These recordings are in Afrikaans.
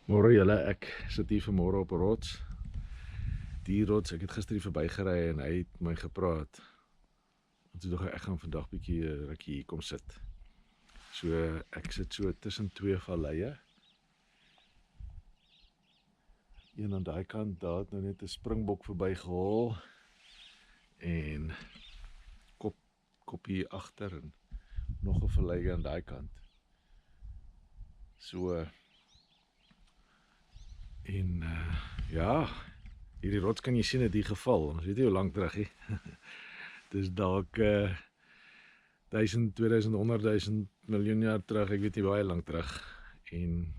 Môre julle, ek sit hier vanmôre op 'n rots. Die rots, ek het gister hier verbygery en hy het my gepraat. En toe dink ek gaan vandag bietjie rukkie hier kom sit. So ek sit so tussen twee valleie. Een aan daai kant, daar het nou net 'n springbok verbygehol en kop hier agter en nog 'n vallei aan daai kant. So en ja, hierdie rots kan jy sien het hier geval. Ons weet nie hoe lank terug nie. Dis dalk 1000, 2000, 100 000 miljoen jaar terug, ek weet nie baie lank terug. En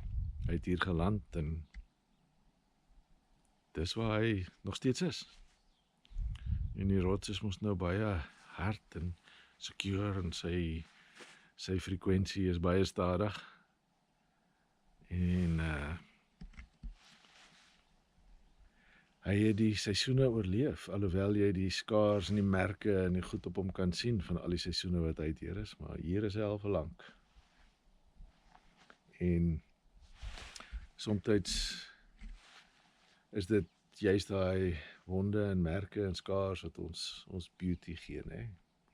hy het hier geland en dis waar hy nog steeds is. En die rots is mos nou baie hard en secure en sy frekwensie is baie stadig. En hy het die seisoene oorleef, alhoewel jy die skaars en die merke en die goed op hom kan sien van al die seisoene wat hy deur is, maar hier is hy al vir lank. En somtyds is dit juist daai wonde en merke en skaars wat ons beauty gee, né?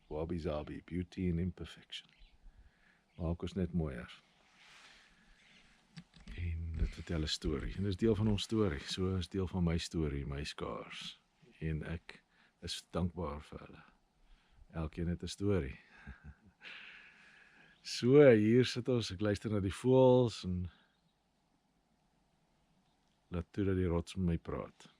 Wabi sabi, beauty and imperfection. Maak ons net mooier. En dit vertel 'n storie. En dit is deel van ons storie. So is deel van my storie, my skaars. En ek is dankbaar vir hulle. Elkeen het 'n storie. So, hier sit ons, ek luister na die voëls en laat toe dat die rots met my praat.